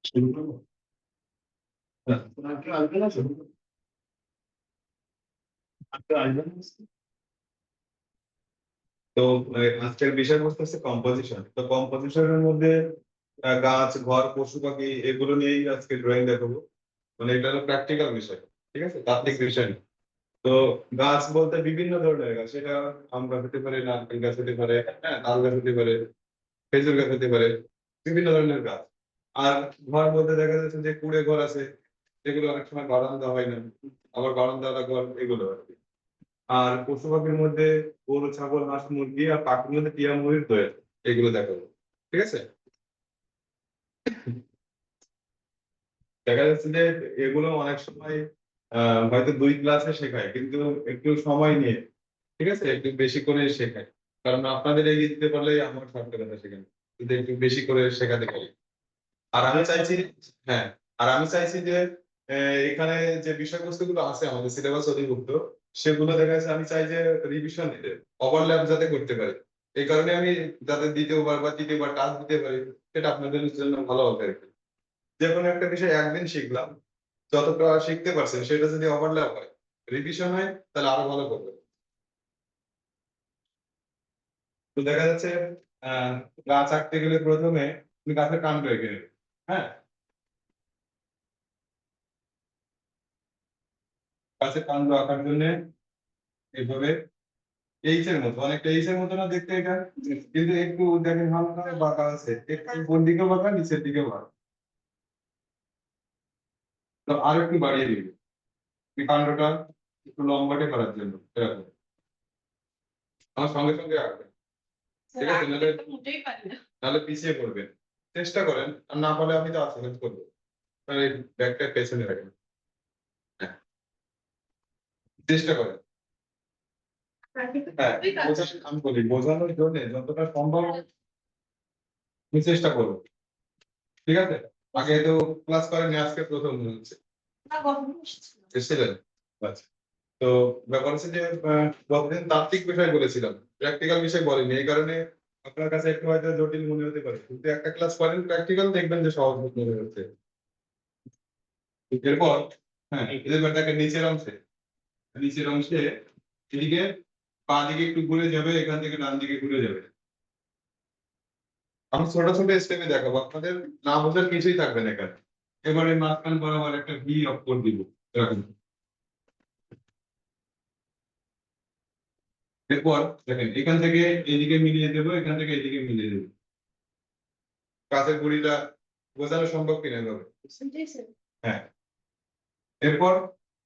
শুরু করবো? তোমার কি আসবেন আছে? আপনি আসবেন আছে? তো আজকের বিষয়বস্তু হচ্ছে কম্পোজিশন। তো কম্পোজিশনের মধ্যে গাছ, ঘর, পশু পাখি এগুলো নিয়েই আজকে ড্রয়িং দেখাবো। মানে এটা হলো প্র্যাকটিক্যাল বিষয়, ঠিক আছে, তাত্ত্বিক বিষয় না। তো গাছ বলতে বিভিন্ন ধরনের গাছ, সেটা আম গাছ হতে পারে, নারকেল গাছ হতে পারে, হ্যাঁ, তাল গাছ হতে পারে, খেজুর গাছ হতে পারে, বিভিন্ন ধরনের গাছ। আর ঘর বলতে দেখা যাচ্ছে যে কুড়ে ঘর আছে, যেগুলো অনেক সময় বারান্দা হয় না, আবার বারান্দাওয়ালা ঘর, এগুলো আর কি। আর পশু পাখির মধ্যে গরু, ছাগল, হাঁস, মুরগি, আর পাখির মধ্যে টিয়া, ময়ূর, দোয়েল, এগুলো দেখাবো, ঠিক আছে। দেখা যাচ্ছে যে এগুলো অনেক সময় হয়তো 2 ক্লাসে শেখায়, কিন্তু একটু সময় নিয়ে, ঠিক আছে, একটু বেশি করে শেখায়। কারণ আপনাদের এগিয়ে দিতে পারলে আমার সার্থকতা সেখানে, যদি একটু বেশি করে শেখাতে পারি। আর আমি চাইছি, হ্যাঁ, আর আমি চাইছি যে এখানে যে বিষয়বস্তুগুলো আছে আমাদের সিলেবাস অধিভুক্ত, সেগুলো দেখা যাচ্ছে আমি চাই যে রিভিশন দিতে, ওভারল্যাপ যাতে করতে পারি। এই কারণে আমি যাতে দ্বিতীয়বার বা তৃতীয়বার টাস্ক দিতে পারি, সেটা আপনাদের জন্য ভালো হবে আর কি। যে কোনো একটা বিষয় একদিন শিখলাম, যতটা শিখতে পারছেন সেটা যদি ওভারল্যাপ হয়, রিভিশন হয়, তাহলে আরো ভালো করবে। তো দেখা যাচ্ছে আহ গাছ আঁকতে গেলে প্রথমে তুমি গাছের কাণ্ড এঁকে নেবে। হ্যাঁ, গাছের কাণ্ড আঁকার জন্য এইভাবে এইচ এর মতো, অনেকটা এইচ এর মতো না দেখতে এটা, কিন্তু একটু দেখেন হালকা বাঁকা আছে, একটু উপর দিকে বাঁকা, নিচের দিকে বাঁকা। তো আরো একটু বাড়িয়ে দিবে এই কাণ্ডটা একটু লম্বাটে করার জন্য, এরকম আমার সঙ্গে সঙ্গে আঁকবেন, ঠিক আছে, নাহলে নাহলে পিছিয়ে পড়বেন। চেষ্টা করেন, আর না পারলে আমি তো আছি, হেল্প করবো। তাহলে ব্যাগটা পেছনে রাখেন। হ্যাঁ, চেষ্টা করেন। হ্যাঁ, আমি বলি বোঝানোর জন্য যতটা সম্ভব আমি চেষ্টা করবো, ঠিক আছে। আগে তো ক্লাস করেনি, আজকে প্রথম মনে হচ্ছে এসেছিলেন। আচ্ছা, তো ব্যাপার হচ্ছে যে গতদিন তাত্ত্বিক বিষয় বলেছিলাম, প্র্যাকটিক্যাল বিষয় বলেনি, এই কারণে আপনার কাছে একটু হয়তো জটিল মনে হতে পারে, কিন্তু একটা ক্লাস করেন প্র্যাকটিক্যাল, দেখবেন যে সহজ মনে হচ্ছে। এরপর, হ্যাঁ, এবার দেখেন নিচের অংশে এদিকে বাঁ দিকে একটু ঘুরে যাবে, এখান থেকে ডান দিকে ঘুরে যাবে। আমি ছোট ছোট স্টেপে দেখাবো, আপনাদের না বোঝার কিছুই থাকবে না এখানে। এবারে মাঝখান বরাবর একটা ভি অক্ষর দিব, এরকম। এরপর দেখেন এখান থেকে এদিকে মিলিয়ে দেবো, এখান থেকে এদিকে মিলিয়ে দেবো। কাছের গুড়িটা বোঝানো সম্ভব কিনা এভাবে? হ্যাঁ। এরপর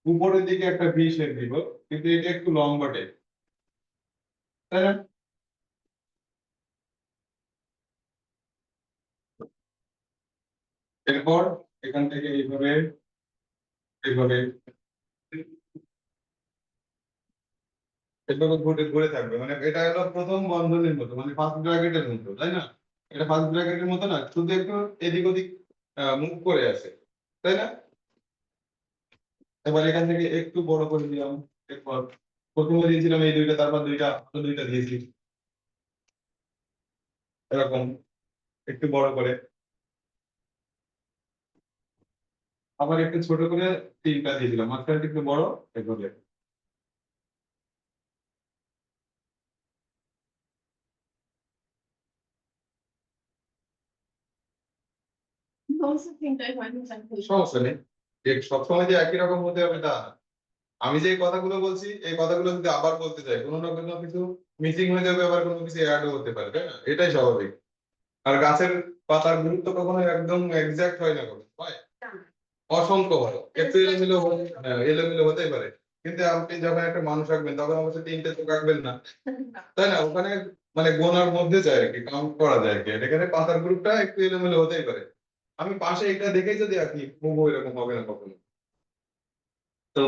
উপরের দিকে একটা ভি শেপ দিব, কিন্তু এটা একটু লম্বাটে, তাই না? এরপর এখান থেকে এইভাবে এইভাবে এভাবে ঘুরে ঘুরে থাকবে, মানে এটা হলো প্রথম বন্ধনীর মতো, মানে ফার্স্ট ব্র্যাকেটের মতো, তাই না? এটা ফার্স্ট ব্র্যাকেটের মতো না, শুধু একটু এদিক ওদিক মুভ করে আছে, তাই না? এবার এখান থেকে একটু বড় করে দিলাম। এরপর প্রথমে দিয়েছিলাম এই দুইটা, তারপর দুইটা, আরো দুইটা দিয়েছি, এরকম একটু বড় করে। আবার একটু ছোট করে তিনটা দিয়েছিলাম, মাঝখানে একটু বড়, এভাবে। সমস্যা নেই, সবসময় যে একই রকম হতে হবে তা না। আমি যে এই কথাগুলো বলছি, এই কথাগুলো যদি আবার বলতে চাই, কোনো না কোনো কিছু মিসিং হয়ে যাবে, আবার কোনো কিছু অ্যাডও হতে পারে, তাই না? এটাই স্বাভাবিক। আর গাছের পাতার গুরুত্ব কখনো একদম এক্সাক্ট হয় না, কখনো হয় অসংখ্য হয়, একটু এলোমেলো এলোমেলো হতেই পারে। কিন্তু আপনি যখন একটা মানুষ আঁকবেন, তখন অবশ্যই তিনটে চোখ আঁকবেন না, তাই না? ওখানে মানে গোনার মধ্যে যায় আর কি, কাউন্ট করা যায় আর কি। আর এখানে পাতার গ্রুপটা একটু এলোমেলো হতেই পারে। আমি পাশে এটা দেখেই যদি আঁকি, হুবহু এরকম হবে না কখনো। তো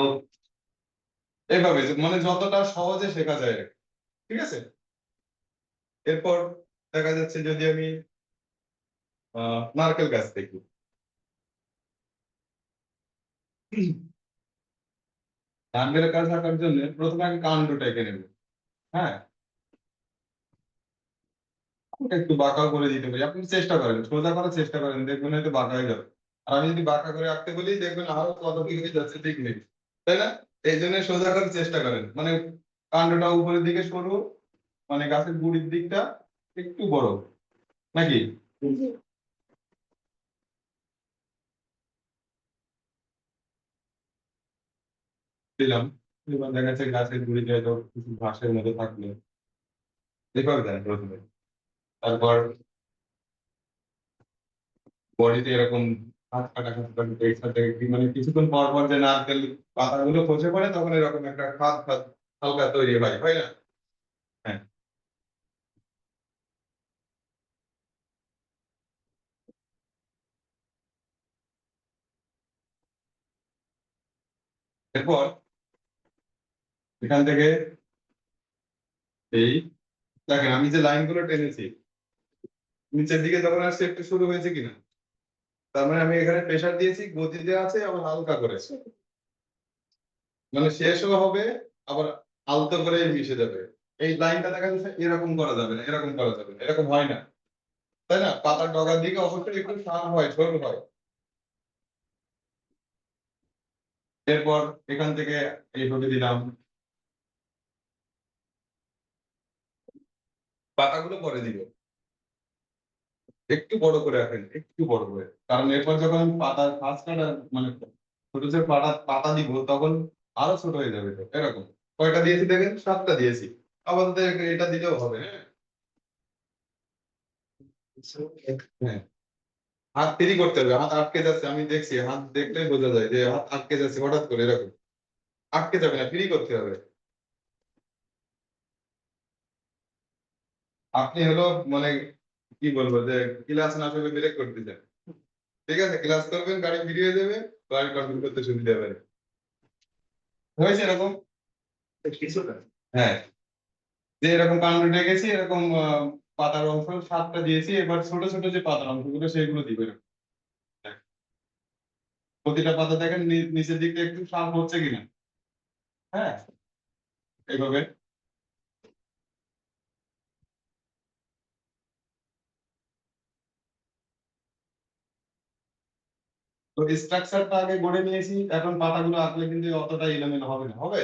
এইভাবে মানে যতটা সহজে শেখা যায় আর কি, ঠিক আছে। এরপর দেখা যাচ্ছে যদি আমি নারকেল গাছ দেখি, নারকেল গাছ আঁকার জন্য প্রথমে আমি কাণ্ডটা এঁকে নেব। হ্যাঁ, একটু বাঁকাও করে দিতে পারি, আপনি চেষ্টা করেন, সোজা করার চেষ্টা করেন, দেখবেন হয়তো বাঁকা হয়ে যাবে। আর আমি যদি বাঁকা করে আঁকতে বলি দেখবেন আরো কত কি হয়ে যাচ্ছে ঠিক নেই, তাই না? এই জন্য সোজা করার চেষ্টা করেন, মানে কাণ্ডটা উপরের দিকে সরু, মানে গাছের গুড়ির দিকটা একটু বড়, নাকি? দিলাম। এবার দেখা যাচ্ছে গাছের গুড়িতে হয়তো কিছু ঘাসের মতো থাকলো, এভাবে দেন প্রথমে। তারপর বডিতে এরকম হাত কাটা একসাথে মানে কিছুক্ষণ পর পর যে নারকেল পাতাগুলো খসে পড়ে তখন এরকম একটা খাদ খাদ হালকা তৈরি হয়, হয় না? হ্যাঁ। এরপর এখান থেকে এই দেখেন আমি যে লাইনগুলো টেনেছি নিচের দিকে যখন আসছে একটু শুরু হয়েছে কিনা, তার মানে আমি এখানে প্রেসার দিয়েছি, গতিতে আছে আবার হালকা করেছে, মানে শেষও হবে আবার আলতো করে মিশে যাবে। এই লাইনটা দেখা যাচ্ছে এরকম করা যাবে না, এরকম করা যাবে না, এরকম হয় না, তাই না? পাতার ডগার দিকে অবশ্যই একটু টান হয়, সরু হয়। এরপর এখান থেকে এইভাবে দিলাম, পাতাগুলো পরে দিব, একটু বড় করে রাখেন, একটু বড় করে, কারণ এরপর যখন আমি পাতার ফাঁস কাটা মানে ছোট ছোট পাতা পাতা দিব তখন আরো ছোট হয়ে যাবে, তো এরকম। কয়টা দিয়েছি দেখেন, 7টা দিয়েছি। আপাতত এটা দিলেও হবে, হ্যাঁ। হ্যাঁ, হাত ফ্রি করতে হবে, হাত আটকে যাচ্ছে, আমি দেখছি হাত দেখলেই বোঝা যায় যে হাত আটকে যাচ্ছে হঠাৎ করে এরকম। আটকে যাবে না, ফ্রি করতে হবে। আপনি হলো মানে কি বলবো যে ক্লাস না আসলে ব্রেক করতে চান, ঠিক আছে? ক্লাস করবেন, গাড়ি ফ্রি হয়ে যাবে, গাড়ি কন্ট্রোল করতে সুবিধা হবে। হয়েছে এরকম কিছুটা। হ্যাঁ, যে এরকম কাণ্ড রেখেছি এরকম পাতার অংশ 7টা দিয়েছি, এবার ছোট ছোট যে পাতার অংশগুলো সেগুলো দিবে এরকম। প্রতিটা পাতা দেখেন নিচের দিকটা একটু শার্প হচ্ছে কিনা, হ্যাঁ, এইভাবে। তো স্ট্রাকচারটা আগে গড়ে নিয়েছি, এখন পাতাগুলো আঁকলে কিন্তু অতটা এলোমেলো হবে না, হবে?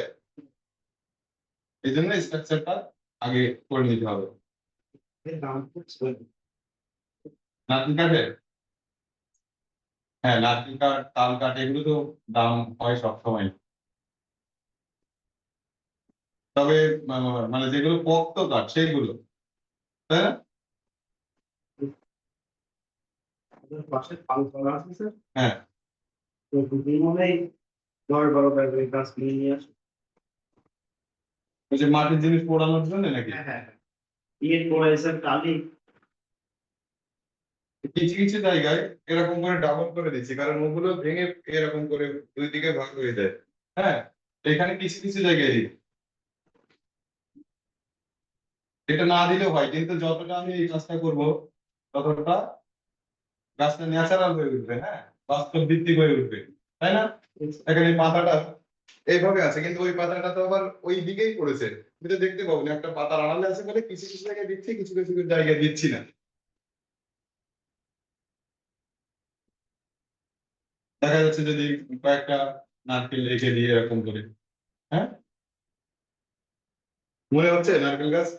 এই জন্য স্ট্রাকচারটা আগে করে নিতে হবে। নারকেল কাঠের, হ্যাঁ, নারকেল কাঠ, তাল কাঠ, এগুলো তো দাম হয় সবসময়। তবে মানে যেগুলো পোক্ত কাঠ সেইগুলো, তাই না? পাশে পাল করা আছে স্যার। হ্যাঁ, তো দুদিন মনেই 10-12 টাকা গাছ কিনে নিয়ে আসে। ওই যে মাটির জিনিস পোড়ানোর জন্য নাকি? হ্যাঁ হ্যাঁ, ইট পোড়াইছে টালি। কিছু কিছু জায়গায় এরকম করে ডাবল করে দিচ্ছি, কারণ ওগুলো ভেঙে এরকম করে দুই দিকে ভাগ হয়ে যায়। হ্যাঁ, এখানে কিছু কিছু জায়গায় দিই। এটা না দিলেও হয়, কিন্তু যতটা আমি এই কাজটা করবো ততটা গাছটা ন্যাচারাল হয়ে উঠবে, হ্যাঁ, বাস্তব ভিত্তিক হয়ে উঠবে, তাই না? এখানে এই পাতাটা এইভাবে আছে, কিন্তু ওই পাতাটা তো আবার ওই দিকেই পড়েছে, কিন্তু দেখতে পাবো না, একটা পাতার আড়ালে আছে বলে কিছু কিছু জায়গায় দিচ্ছি, কিছু কিছু জায়গায় দিচ্ছি না। দেখা যাচ্ছে যদি কয়েকটা নারকেল রেখে দিয়ে এরকম করে, হ্যাঁ, মনে হচ্ছে নারকেল গাছ।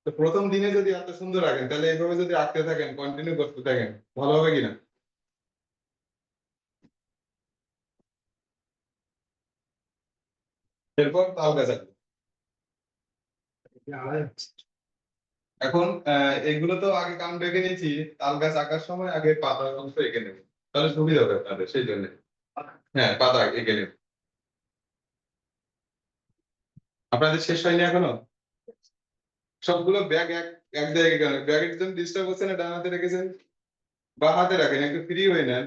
তো প্রথম দিনে যদি এত সুন্দর আঁকেন তাহলে এইভাবে যদি আঁকতে থাকেন, কন্টিনিউ করতে থাকেন, ভালো হবে কিনা? এরপর তাল গাছ আঁকবো। এখন এগুলো তো আগে কাম রেখে নিয়েছি, তাল গাছ আঁকার সময় আগে পাতার অংশ এঁকে নেব, তাহলে সুবিধা হবে আপনাদের, সেই জন্য। হ্যাঁ, পাতা এঁকে নেব। আপনাদের শেষ হয়নি এখনো? সবগুলো ব্যাগ এক এক জায়গায় কেন? ব্যাগের জন্য ডিস্টার্ব হচ্ছে না? ডান হাতে রেখেছেন, বা হাতে রাখেন, একটু ফ্রি হয়ে নেন।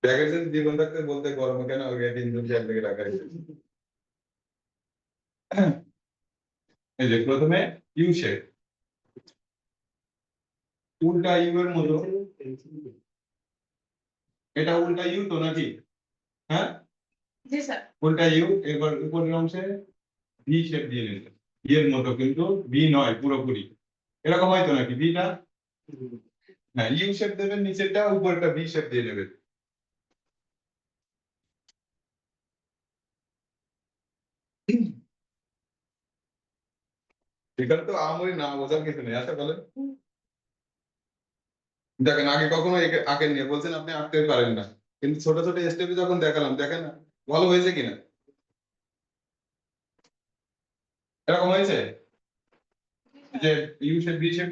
ব্যাগের জন্য জীবন থাকতে বলতে গরমে কেন আগে 3 দিন 4 দিকে রাখা হয়েছে। এই যে প্রথমে ইউ শেপ, উল্টা ইউ এর মতো, এটা উল্টা ইউ তো নাকি? হ্যাঁ, জি স্যার, উল্টা ইউ। এবার উপরের অংশে ভি শেপ দিয়ে নিতে, ভি এর মতো, কিন্তু ভি নয় পুরোপুরি, এরকম হয়তো নাকি ভিটা? হ্যাঁ, ইউ শেপ দেবেন নিচেরটা, উপরটা ভি শেপ দিয়ে নেবেন। এখানে তো আমরি না বোঝার কিছু নেই, আচ্ছা বলেন। দেখেন আগে কখনো আঁকেন নিয়ে বলছেন আপনি আঁকতে পারেন না, কিন্তু ছোট ছোট স্টেপে যখন দেখালাম দেখেন না ভালো হয়েছে কিনা, এরকম হয়েছে যে ইউ শেপ বি শেপ।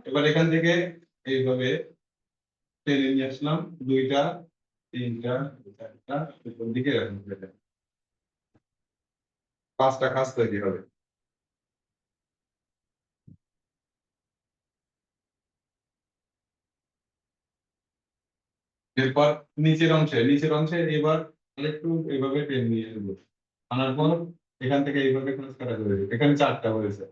এবার এখান থেকে এইভাবে টেনে নিয়ে আসলাম, দুইটা তিনটা চারটা, উপর দিকে এরকম করে দেন। পাঁচটা খাস তৈরি হবে। এরপর নিচের অংশে এবার আরেকটু এইভাবে টেনে নিয়ে আসবো, আনার পর এখান থেকে এইভাবে ক্রস করা যাবে, এখানে চারটা হয়েছে।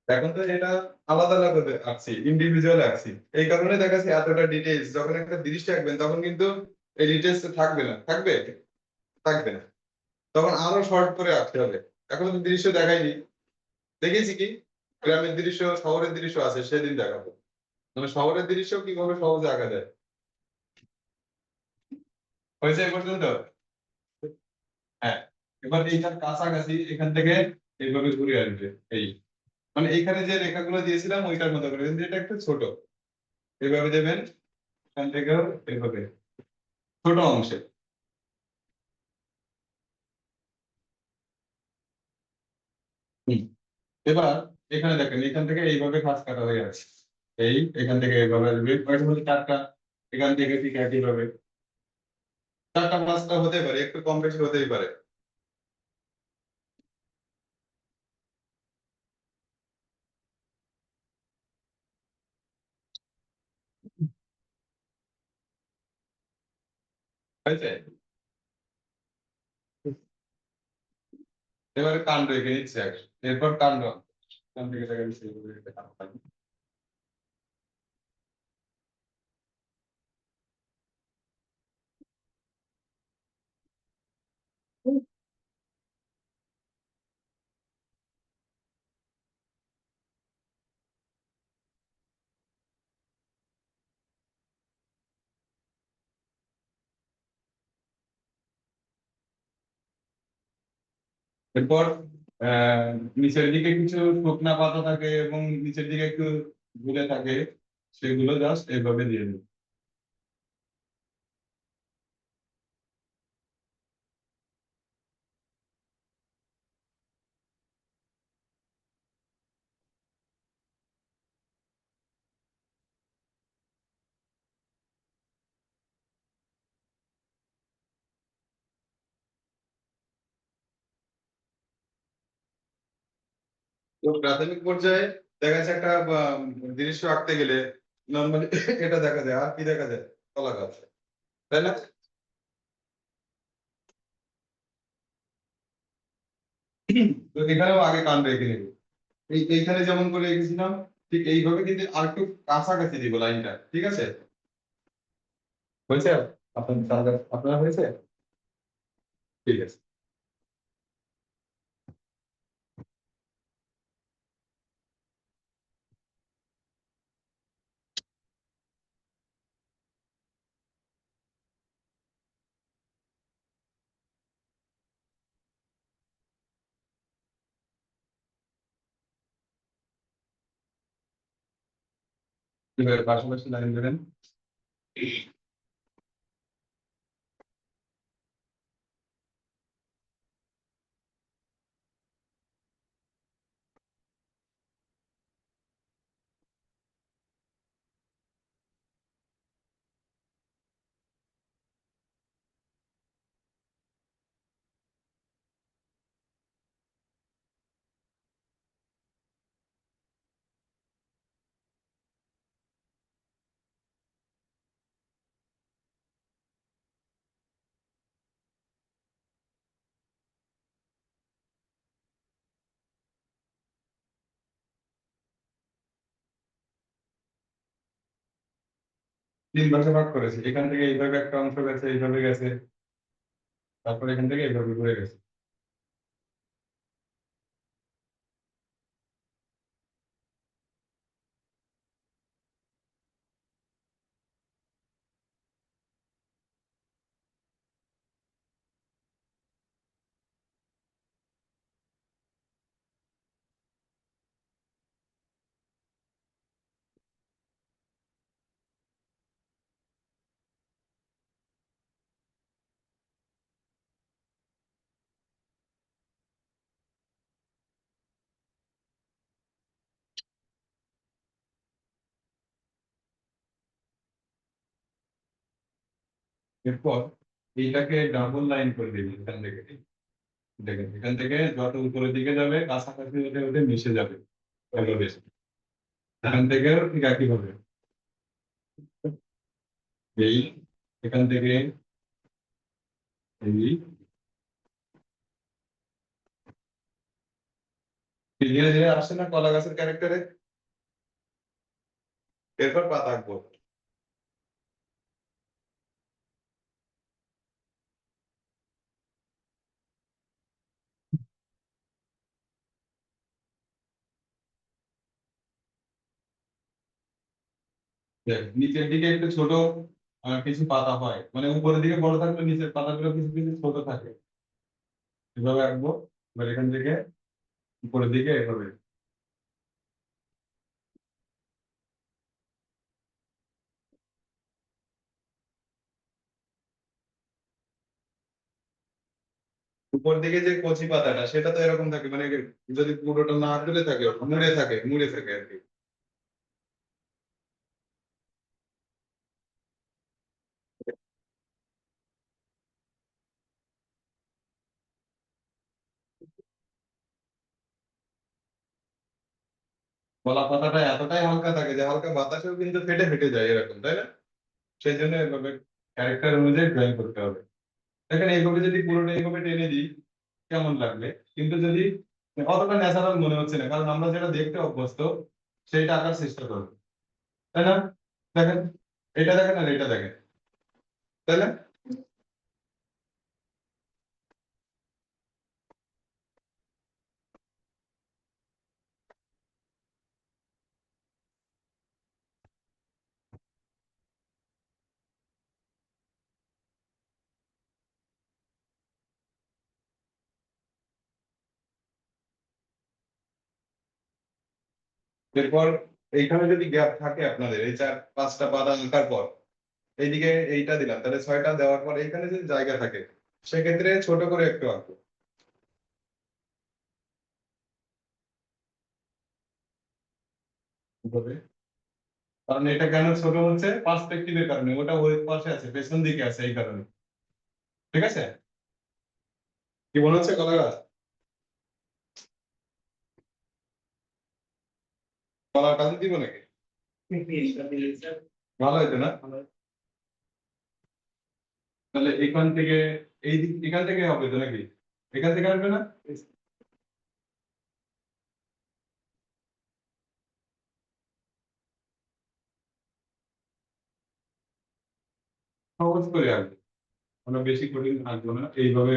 এখন তো এটা আলাদা আলাদা আঁকছি, ইন্ডিভিজুয়াল আঁকছি, এই কারণে দেখাচ্ছি এতটা ডিটেইলস। যখন একটা দৃশ্য আঁকবেন তখন কিন্তু এই ডিটেইলস থাকবে না, থাকবে থাকবে না, তখন আরো শর্ট করে আঁকতে হবে। এখন তো দৃশ্য দেখাইনি, দেখেছি কি গ্রামের দৃশ্য শহরের দৃশ্য আছে, সেদিন দেখাবো মানে শহরের দৃশ্য কিভাবে সহজে আঁকা যায়। হয়েছে এই পর্যন্ত? হ্যাঁ, এবার এইটার কাছাকাছি এখান থেকে এইভাবে ঘুরে আসবে, এই মানে এইখানে যে রেখাগুলো দিয়েছিলাম ওইটার মতো করে, কিন্তু এটা একটু ছোট, এইভাবে দেবেন, এখান থেকেও এইভাবে ছোট অংশে। হুম। এবার এখানে দেখেন এখান থেকে এইভাবে খাঁজ কাটা হয়ে আছে, এই এখান থেকে এইভাবে আসবে, ওইটা হচ্ছে চারটা, এখান থেকে ঠিক একইভাবে চারটা পাঁচটা হতে পারে, একটু কম বেশি হতেই পারে। হয়েছে? এবারে কাণ্ড এঁকে নিচ্ছে এরপর কাণ্ড এখান থেকে দেখা যাচ্ছে এইভাবে একটা কাণ্ড থাকবে। এরপর আহ নিচের দিকে কিছু শুকনা পাতা থাকে এবং নিচের দিকে একটু ঝুলে থাকে, সেগুলো জাস্ট এইভাবে দিয়ে দিন। তো প্রাথমিক পর্যায়ে দেখা যাচ্ছে একটা দৃশ্য আঁকতে গেলে নর্মালি এটা দেখা যায়, আর কি দেখা যায়, কলা গাছ, তাই না? তো এখানেও আগে কাণ্ড এঁকে নেব, এইখানে যেমন করে এঁকেছিলাম ঠিক এইভাবে, কিন্তু আর একটু কাছাকাছি দিব লাইনটা, ঠিক আছে? হয়েছে? আপনার হয়েছে? ঠিক আছে। এবার পাশাপাশি লাইন দেবেন। তিন ভাগে ভাগ করেছি, এখান থেকে এইভাবে একটা অংশ গেছে, এইভাবে গেছে, তারপর এখান থেকে এইভাবে ঘুরে গেছে। এরপর এইটাকে ডাবল লাইন করে দিবি এখান থেকে। দেখেন এখান থেকে যত উপরের দিকে যাবে কাছাকাছি হতে হতে মিশে যাবে এভাবে। এখান থেকেও ঠিক একই হবে। এই এখান থেকে এই ধীরে ধীরে আসছে না কলা গাছের ক্যারেক্টারে। এরপর পাতা আঁকবো। দেখ, নিচের দিকে একটু ছোট কিছু পাতা হয়, মানে উপরের দিকে বড় থাকলে নিচের পাতাগুলো কিছু কিছু ছোট থাকে। এভাবে আঁকবো। এবার এখান থেকে উপরের দিকে এভাবে। উপর দিকে যে কচি পাতাটা সেটা তো এরকম থাকে, মানে যদি পুরোটা না তুলে থাকে মুড়ে থাকে আর কি। কলা পাতাটা এতটাই হালকা থাকে যে হালকা বাতাসেও কিন্তু ফেটে ফেটে যায় এরকম, তাই না? সেই জন্য এভাবে ক্যারেক্টার অনুযায়ী ড্রয়িং করতে হবে। দেখেন এইভাবে যদি পুরোটা এইভাবে টেনে দিই কেমন লাগবে, কিন্তু যদি অতটা ন্যাচারাল মনে হচ্ছে না, কারণ আমরা যেটা দেখতে অভ্যস্ত সেইটা আঁকার চেষ্টা করবো, তাই না? দেখেন, এটা দেখেন আর এটা দেখেন, তাই না? এরপর এইখানে যদি গ্যাপ থাকে আপনাদের এই চার পাঁচটা পাতা আঁকার পর এইদিকে এইটা দিলাম, তাহলে ছয়টা দেওয়ার পর এইখানে যদি জায়গা থাকে সেক্ষেত্রে ছোট করে একটু আঁকবো। এভাবে। কারণ এটা কেন ছোট হচ্ছে, পার্সপেক্টিভের কারণে, ওটা ওই পাশে আছে পেছন দিকে আছে এই কারণে। ঠিক আছে? কি মনে হচ্ছে কলা গাছ? কলার কাছে দিব নাকি? ভালো হইতো না? তাহলে এখান থেকে এই দিক এখান থেকে হবে তো নাকি? এখান থেকে আসবে না? সহজ করে আসবে, মানে বেশি কঠিন আসবে না এইভাবে।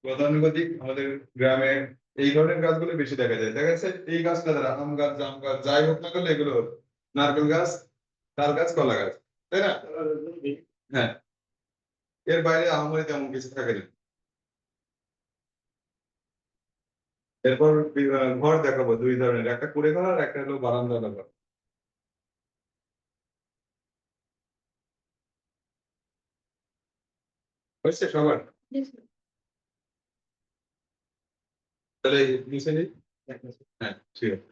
গতানুগতিক আমাদের গ্রামে এই ধরনের গাছগুলো বেশি দেখা যায়। দেখা যাচ্ছে এই গাছটা দ্বারা আম গাছ জাম গাছ যাই হোক না করলে এগুলো হলো। নারকেল গাছ, তাল গাছ, কলা গাছ, তাই না? হ্যাঁ, এর বাইরে আহামরি তেমন কিছু থাকে না। এরপর ঘর দেখাবো দুই ধরনের, একটা কুড়ে ঘর আর একটা হলো বারান্দা ঘর। হচ্ছে সবার? তাহলে নিচে নিই। হ্যাঁ, ঠিক আছে।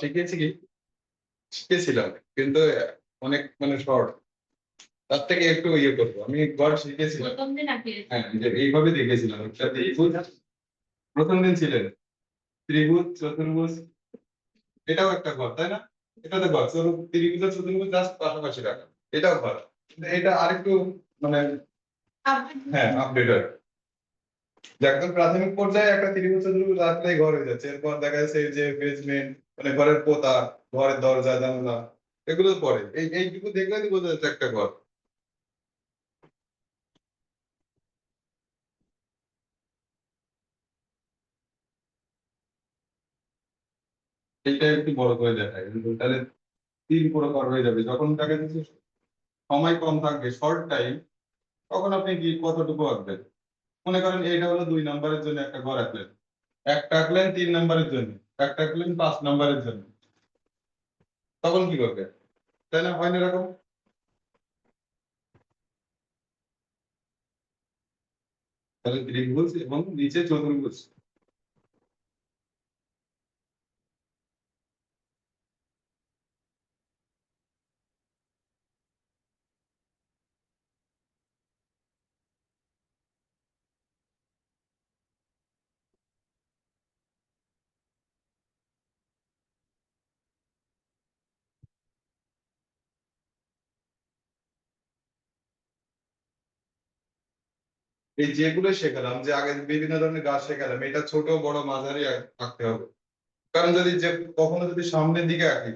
শিখেছি কি, শিখেছিলাম, কিন্তু অনেক মানে শর্ট, তার থেকে একটু ইয়ে করবো। আমি গড় শিখেছিলাম, হ্যাঁ, যে এইভাবে দেখেছিলাম একটা ত্রিভুজ। প্রথম দিন ছিলেন ত্রিভুজ চতুর্ভুজ, এটাও একটা ঘর, তাই না? এটা তো ঘর, ত্রিভুজ আর চতুর্ভুজ জাস্ট পাশাপাশি রাখা, এটাও ঘর, কিন্তু এটা আরেকটু মানে, হ্যাঁ, আপডেটেড। একদম প্রাথমিক পর্যায়ে একটা ত্রিভুজ চতুর্ভুজ রাখলেই ঘর হয়ে যাচ্ছে। এরপর দেখা যাচ্ছে এই যে বেসমেন্ট, মানে ঘরের পোতা, ঘরের দরজা জানলা, এগুলো পরে এইটুকু দেখলেই তো বোঝা যাচ্ছে একটা ঘর। এইটা একটু বড় করে দেখায়, কিন্তু তাহলে তিন প্রকার হয়ে যাবে। যখন দেখা যাচ্ছে সময় কম থাকবে, শর্ট টাইম, তখন আপনি কি কতটুকু আঁকবেন? মনে করেন এটা হলো 2 নম্বরের জন্য একটা ঘর আঁকলেন, একটা আঁকলেন 3 নম্বরের জন্য, একটা আঁকলেন 5 নম্বরের জন্য, তখন কি করবে? তাই না, হয় না এরকম? তাহলে ত্রিভুজ এবং নিচে চতুর্ভুজ, এই যেগুলো শেখালাম, যে আগে বিভিন্ন ধরনের গাছ শেখালাম, এটা ছোট বড় মাঝারি আঁকতে হবে। কারণ যদি যে কখনো যদি সামনের দিকে আঁকি,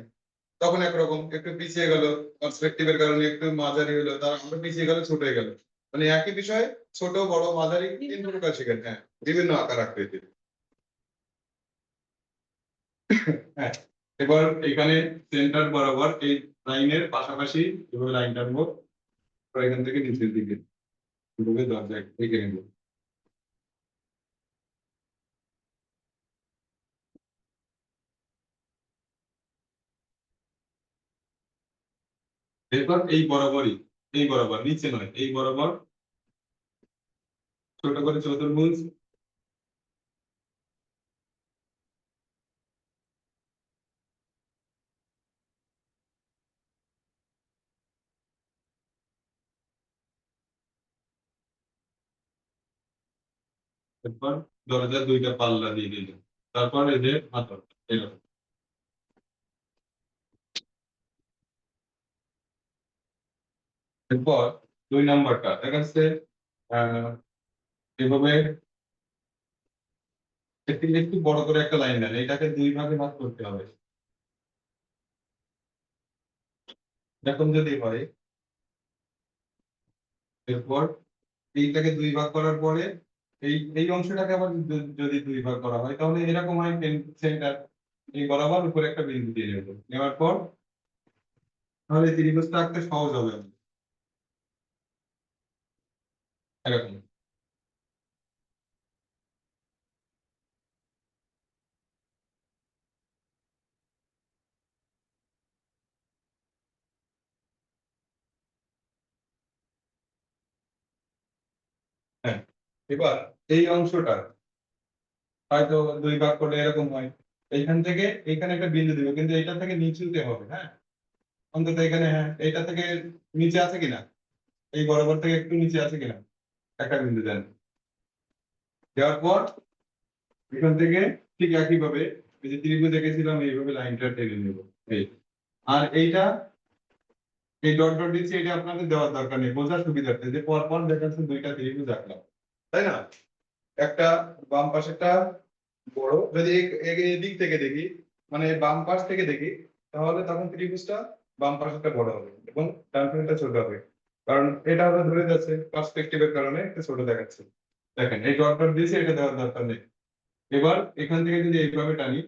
তখন একরকম, একটু পিছিয়ে গেল পার্সপেক্টিভের কারণে, একটু মাঝারি হলো, তার আরো পিছিয়ে গেল, ছোট হয়ে গেল, মানে একই বিষয়ে ছোট বড় মাঝারি তিন প্রকার শেখেন, হ্যাঁ, বিভিন্ন আকার আকৃতি। হ্যাঁ, এবার এখানে সেন্টার বরাবর এই লাইনের পাশাপাশি এভাবে লাইন টানবো, তো এখান থেকে নিচের দিকে ঢুকে দরজা এঁকে নেবো। এরপর এই বরাবরই, এই বরাবর, নিচে নয়, এই বরাবর ছোট করে চতুর্ভুজ। এরপর দরজার 2টা পাল্লা দিয়ে দিল, তারপর এই যে হাতল, এরকম। এরপর 2 নম্বরটা দেখা যাচ্ছে আহ এভাবে একটু একটু বড় করে একটা লাইন দেন, এটাকে 2 ভাগে ভাগ করতে হবে। এরকম যদি হয়, এরপর এইটাকে 2 ভাগ করার পরে এই এই অংশটাকে আবার যদি 2 ভাগ করা হয়, তাহলে এরকম হয় সেন্টার, এই বরাবর উপরে একটা বিন্দু দিয়ে নেব, নেওয়ার পর তাহলে এই ত্রিভুজটা আঁকতে সহজ হবে আমাদের। এরকম, হ্যাঁ। এবার এই অংশটা হয়তো 2 ভাগ করলে এরকম হয়, এইখান থেকে এইখানে একটা বিন্দু দিব, কিন্তু এটা থেকে নিচুতে হবে, হ্যাঁ, অন্তত এখানে, হ্যাঁ, এটা থেকে নিচে আছে কিনা, এই বরাবর থেকে একটু নিচে আছে কিনা, একটা বিন্দু দেন। দেওয়ার পর এখান থেকে ঠিক একই ভাবে এই যে ত্রিভুজ এঁকেছিলাম, এইভাবে লাইনটা টেনে নেব। এই, আর এইটা, এই ডট ডট দিচ্ছি, এটা আপনাদের দেওয়ার দরকার নেই, বোঝার সুবিধার্থে, যে পর পর দেখা যাচ্ছে 2টা ত্রিভুজ আঁকলাম, তাই না? একটা বাম পাশেরটা বড়, যদি এদিক থেকে দেখি, মানে বাম পাশ থেকে দেখি, তাহলে তখন ত্রিভুজটা বাম পাশেরটা বড় হবে এবং ডান পাশেরটা ছোট হবে, কারণ এটা হলো ধরে যাচ্ছে পার্সপেক্টিভের কারণে একটু ছোট দেখাচ্ছে। দেখেন এই ডট ডট দিয়েছে, এটা দেওয়ার দরকার নেই। এবার এখান থেকে যদি এইভাবে টানি,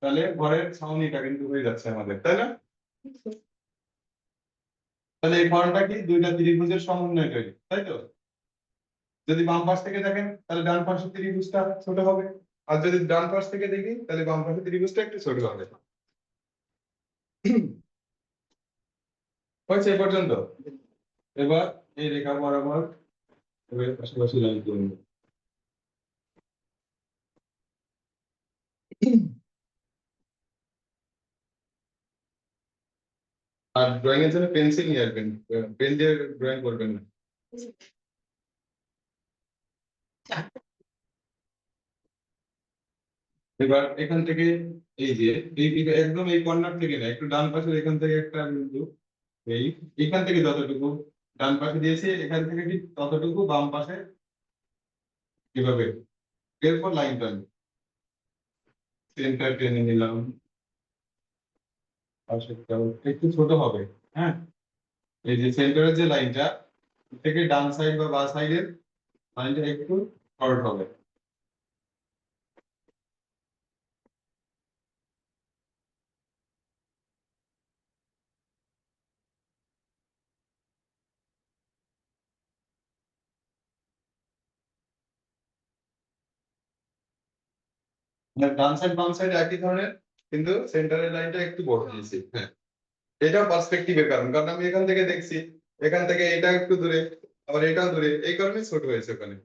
তাহলে ঘরের ছাউনিটা কিন্তু হয়ে যাচ্ছে আমাদের, তাই না? তাহলে এই ঘরটা কি 2টা ত্রিভুজের সমন্বয় তৈরি, তাই তো? যদি বাম পাশ থেকে দেখেন, তাহলে ডান পাশের ত্রিভুজটা ছোট হবে, আর যদি ডান পাশ থেকে দেখি, তাহলে বাম পাশের ত্রিভুজটা একটু ছোট হবে। হয়েছে এই পর্যন্ত? এবার এই রেখা বরাবর এবার পাশাপাশি লাইন করে নেব। আর ড্রয়িং এর জন্য পেন্সিল নিয়ে আসবেন, পেন দিয়ে ড্রয়িং করবেন না। এবার এখান থেকে এই যে একদম এই কর্নার থেকে না, একটু ডান পাশে এখান থেকে একটা বিন্দু, এই এখান থেকে যতটুকু ডান পাশে দিয়েছি এখান থেকে ঠিক ততটুকু বাম পাশে কিভাবে, এরপর লাইন টানবে, সেন্টার টেনে নিলাম, পাশেরটাও একটু ছোট হবে। হ্যাঁ, এই যে সেন্টারের যে লাইনটা থেকে ডান সাইড বা বাঁ সাইডের লাইনটা একটু শর্ট হবে। মানে ডান সাইড বাম সাইড একই ধরনের, কিন্তু সেন্টারের লাইনটা একটু বড় দিয়েছি। হ্যাঁ, এটাও পার্সপেক্টিভের কারণ, কারণ আমি এখান থেকে দেখছি, এখান থেকে এটা একটু দূরে, আবার এটাও দূরে, এই কারণে ছোট হয়েছে ওখানে।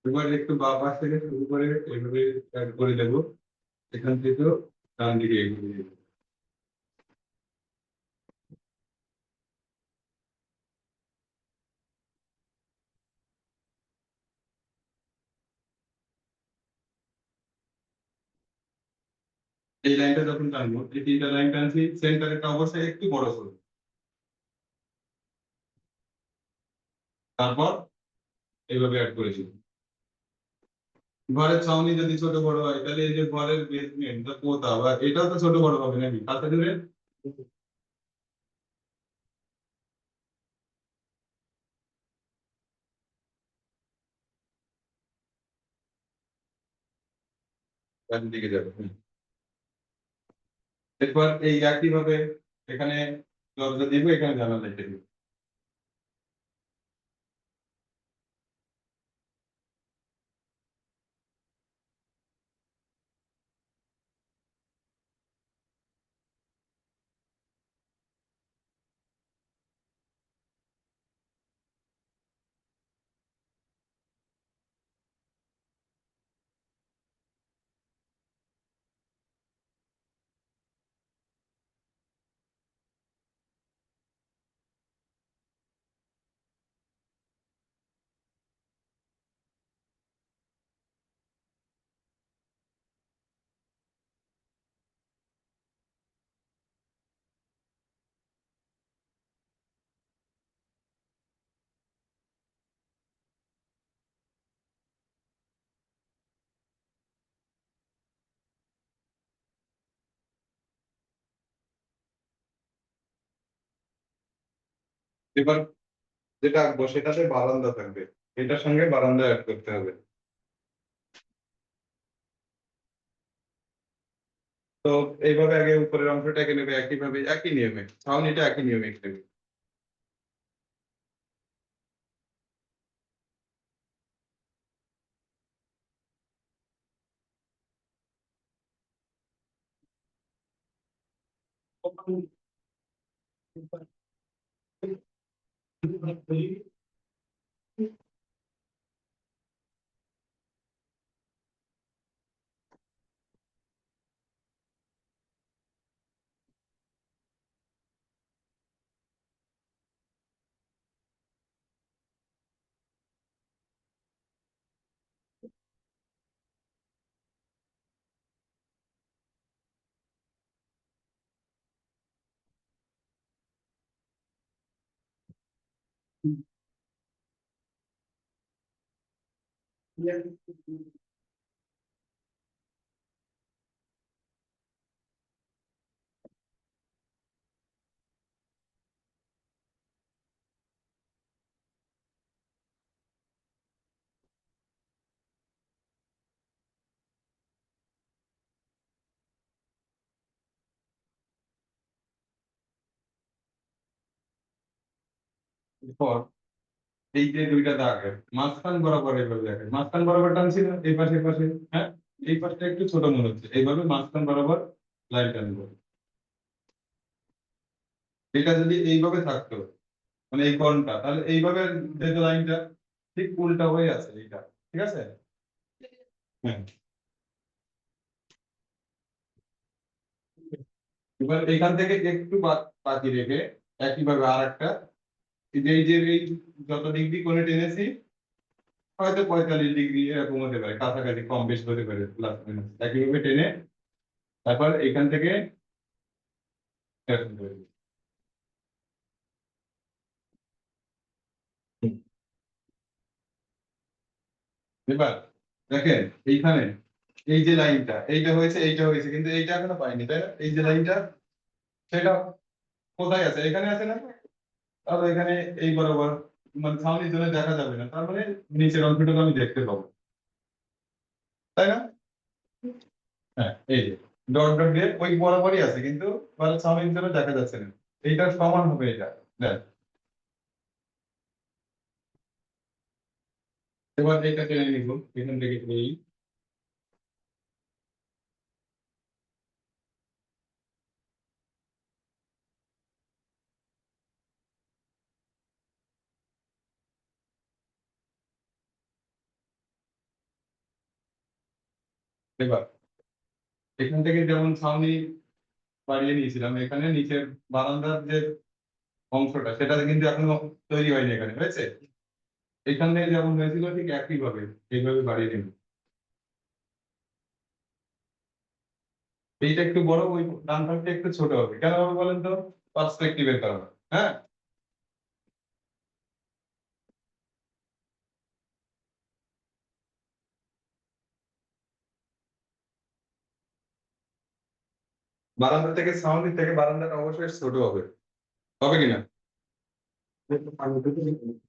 এবার একটু বাঁ পাশ থেকে শুরু করে এইভাবে অ্যাড করে দেবো, এখান থেকেও ডান দিকে এগিয়ে দেবো। এই লাইনটা যখন টানবো, এই তিনটা লাইন টানছি, সেন্টারেরটা অবশ্যই একটু বড় করবো। তারপর এইভাবে অ্যাড করেছি। ঘরের ছাউনি যদি ছোট বড় হয়, তাহলে এই যে ঘরের বেসমেন্ট বা পোতা বা এটাও তো ছোট বড় হবে নাকি, কাছে দূরে ডান দিকে যাবে। এরপর এই একই ভাবে এখানে দরজা দিব, এখানে জানালা লিখে দিব। এবার যেটা আঁকবো সেটাতে বারান্দা থাকবে, এটার সঙ্গে বারান্দা অ্যাড করতে হবে। তো এইভাবে আগে উপরের অংশটা এঁকে নেবে, একইভাবে একই নিয়মে ছাউনিটা একই নিয়মে এঁকে নেবে। এরপর এই যে দুইটা দাগ মাঝখান বরাবর এইভাবে দেখেন, মাঝখান বরাবর টানছি না এই পাশে পাশে। হ্যাঁ, এই পাশটা একটু ছোট মনে হচ্ছে, এইভাবে মাঝখান বরাবর লাইন টানবো। এটা যদি এইভাবে থাকতো, মানে এই কোণটা, তাহলে এইভাবে যে লাইনটা ঠিক উল্টা হয়ে আছে এইটা, ঠিক আছে। হ্যাঁ, এবার এখান থেকে একটু বাকি রেখে একইভাবে আর একটা এই যত ডিগ্রি কোণে টেনেছি হয়তো 45 ডিগ্রি এরকম হতে পারে, কাছাকাছি কম বেশি হতে পারে, প্লাস মাইনাস একইভাবে টেনে তারপর এখান থেকে এরকম করে দিই। এবার দেখেন এইখানে এই যে লাইনটা এইটা হয়েছে কিন্তু এইটা এখনো পাইনি, তাই না? এই যে লাইনটা সেটা কোথায় আছে? এখানে আছে না? তাহলে এখানে এই বরাবর মানে ছাউনির জন্য দেখা যাবে না, তার মানে নিচের অংশটুকু আমি দেখতে পাবো, তাই না? হ্যাঁ, এই যে ডট ডট দিয়ে ওই বরাবরই আছে কিন্তু মানে ছাউনির জন্য দেখা যাচ্ছে না। এইটা সমান হবে এটা, দেখ। এবার এইটা টেনে নিব এখান থেকে এই, এবার এখান থেকে যেমন ছাউনি বাড়িয়ে নিয়েছিলাম, এখানে নিচের বারান্দার যে অংশটা সেটা কিন্তু এখনো তৈরি হয়নি, এখানে হয়েছে। এখান থেকে যেমন হয়েছিল ঠিক একই ভাবে এইভাবে বাড়িয়ে নিব। এইটা একটু বড়, ওই ডান পাশটা একটু ছোট হবে, কেন হবে বলেন তো? পার্সপেক্টিভের কারণে। হ্যাঁ, বারান্দা থেকে ছাউনি থেকে বারান্দাটা অবশ্যই ছোট হবে, হবে কিনা?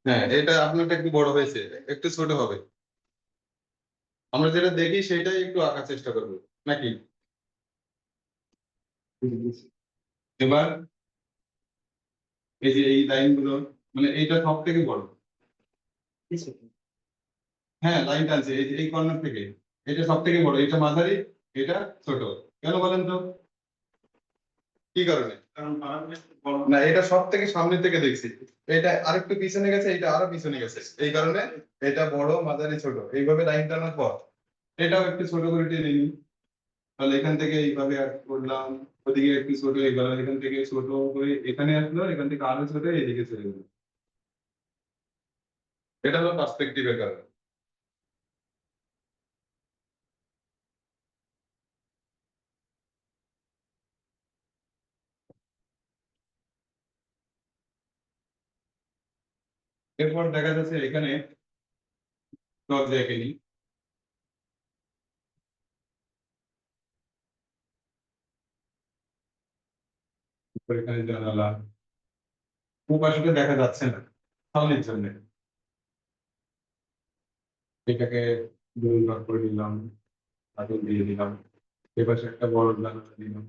হ্যাঁ, এটা আপনারটা একটু বড় হয়েছে, একটু ছোট হবে। আমরা যেটা দেখি সেটাই একটু আঁকার চেষ্টা করবো, নাকি? এবার এই যে এই লাইনগুলো মানে এইটা সব থেকে বড়। হ্যাঁ, লাইন টানছে এই যে এই কর্নার থেকে, এটা সব থেকে বড়, এটা মাঝারি, এটা ছোট। কেন বলেন তো? কি কারণে? না, এটা সব থেকে সামনের থেকে দেখছি, এটা আরেকটু পিছনে গেছে, এটা আরো পিছনে গেছে, এই কারণে এটা বড় মাঝারি ছোট এইভাবে লাইন টানার পর এটাও একটু ছোট করে টেনে নিই। তাহলে এখান থেকে এইভাবে add করলাম, ওদিকে একটু ছোট হয়ে গেল, এখান থেকে ছোট হয়ে এখানে আসলো, এখান থেকে আরো ছোট হয়ে এদিকে চলে গেল। এটা হলো পার্সপেক্টিভের কারণে। এরপর দেখা যাচ্ছে এখানে দরজা এঁকে নিই। এরপর এখানে জানালা, ওপাশে দেখা যাচ্ছে না সামনের জন্য, এটাকে দুই ভাগ করে দিলাম, আদল দিয়ে দিলাম, এপাশে একটা বড় জানালা দিলাম।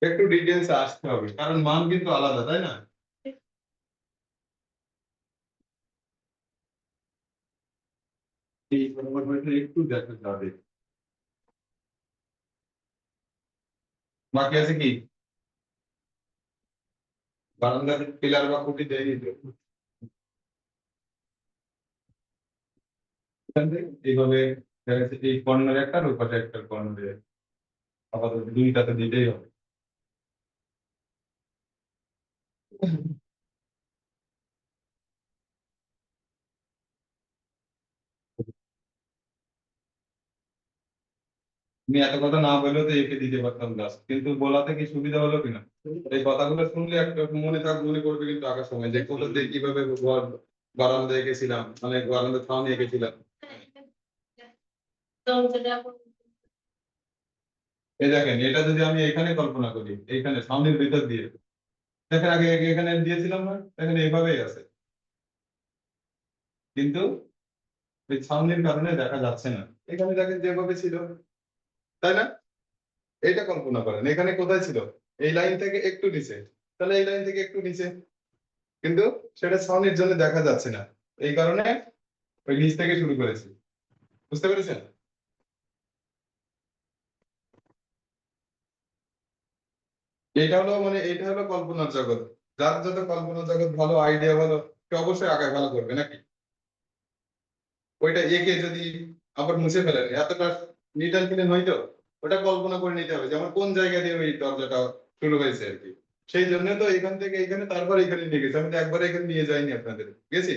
একটু ডিটেলস আসতে হবে কারণ মান কিন্তু আলাদা, তাই না? এই পরিবর্তনটা একটু দেখা যাবে। বাকি আছে কি? বারান্দার পিলার বা খুঁটি দিয়ে দিতে, এখান থেকে এইভাবে দেখা যাচ্ছে এই কর্নারে একটা আর ওই পাশে একটা কর্নারে, আপাতত দুইটাতে দিতেই হবে। তুমি এত কথা না বললেও তো এঁকে দিতে পারতাম জাস্ট, কিন্তু বলাতে কি সুবিধা হলো কিনা? এই কথাগুলো শুনলে একটা মনে করবে কিন্তু আঁকার সময় যে কোথা দিয়ে কিভাবে বারান্দা এঁকেছিলাম, মানে বারান্দা ছাউনি এঁকেছিলাম। এই দেখেন এটা যদি আমি এখানে কল্পনা করি, এইখানে ছাউনির ভিতর দিয়ে, দেখেন আগে এখানে দিয়েছিলাম না, দেখেন এইভাবেই আছে, কিন্তু এই ছাউনির কারণে দেখা যাচ্ছে না। এখানে দেখেন যেভাবে ছিল, তাই না? এইটা কল্পনা করেন এখানে কোথায় ছিল, এই লাইন থেকে একটু নিচে, তাহলে এই লাইন থেকে একটু নিচে, কিন্তু সেটা ছাউনির জন্য দেখা যাচ্ছে না, এই কারণে ওই নিচ থেকে শুরু করেছি। বুঝতে পেরেছেন? এটা হলো মানে এটা হলো কল্পনার জগৎ। যার যত কল্পনার জগৎ ভালো, আইডিয়া ভালো, সে অবশ্যই আঁকায় ভালো করবে, নাকি? ওইটা এঁকে যদি আবার মুছে ফেলেন এতটা নিট অ্যান্ড ক্লিন হইতো, ওটা কল্পনা করে নিতে হবে যে আমার কোন জায়গা দিয়ে ওই দরজাটা শুরু হয়েছে আর কি। সেই জন্য তো এখান থেকে এখানে তারপর এখানে নিয়ে গেছে, আমি তো একবার এখানে নিয়ে যাইনি আপনাদের, গেছি?